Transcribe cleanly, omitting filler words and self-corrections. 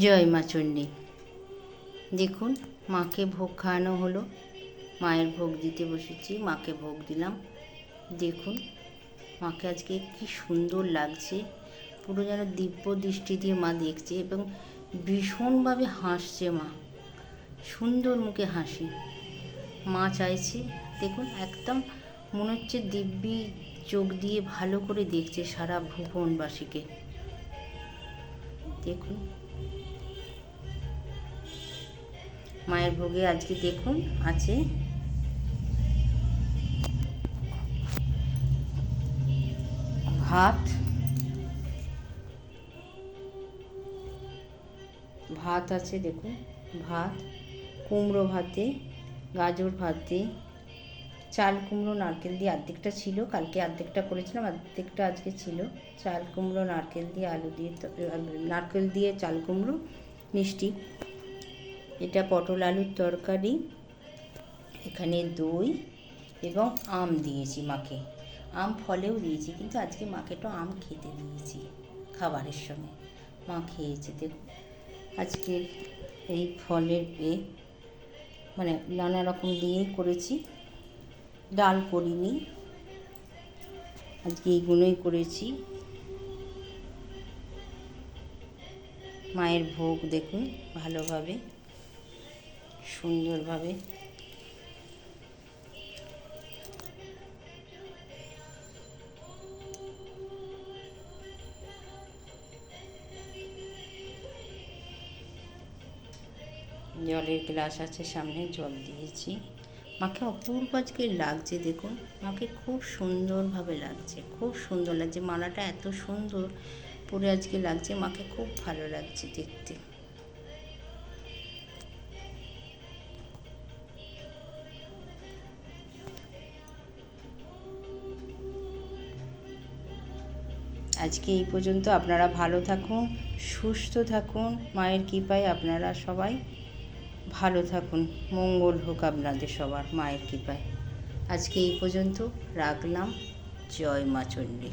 জয় মা চণ্ডী। দেখুন মাকে ভোগ খাওয়ানো হলো, মায়ের ভোগ দিতে বসেছি, মাকে ভোগ দিলাম। দেখুন মাকে আজকে কি সুন্দর লাগছে, পুরো যেন দিব্য দৃষ্টি দিয়ে মা দেখছে এবং ভীষণভাবে হাসছে মা, সুন্দর মুখে হাসি। মা চাইছে, দেখুন একদম মনে হচ্ছে দিব্যি চোখ দিয়ে ভালো করে দেখছে সারা ভুবনবাসীকে। দেখুন মায়ের ভোগে আজকে দেখুন আছে ভাত আছে, দেখুন ভাত, কুমড়ো ভাতে, গাজর ভাতে, চাল কুমড়ো নারকেল দিয়ে অর্ধেকটা ছিল, কালকে অর্ধেকটা করেছিলাম, অর্ধেকটা আজকে ছিল। চাল কুমড়ো নারকেল দিয়ে আলু দিয়ে, নারকেল দিয়ে চাল কুমড়ো মিষ্টি। এটা পটল আলুর তরকারি, এখানে দই এবং আম দিয়েছি মাকে। আম ফলেও দিয়েছি, কিন্তু আজকে মাকে তো আম খেতে দিয়েছি খাবারের সময়, মা খেয়েছে। দেখুন আজকে এই ফলের মানে নানা রকম দিয়েই করেছি, ডাল করিনি, আজকে এইগুলোই করেছি। মায়ের ভোগ দেখুন ভালোভাবে সুন্দরভাবে জলের গ্লাস আছে সামনে, জল দিয়েছি। মাকে অপূর্ব আজকে লাগছে, দেখুন মাকে খুব সুন্দরভাবে লাগছে, খুব সুন্দর লাগছে। মালাটা এত সুন্দর পরে আজকে লাগছে, মাকে খুব ভালো লাগছে দেখতে। আজকে এই পর্যন্ত। আপনারা ভালো থাকুন, সুস্থ থাকুন, মায়ের কৃপায় আপনারা সবাই ভালো থাকুন, মঙ্গল হোক আপনাদের সবার মায়ের কৃপায়। আজকে এই পর্যন্ত রাখলাম। জয় মা চণ্ডী।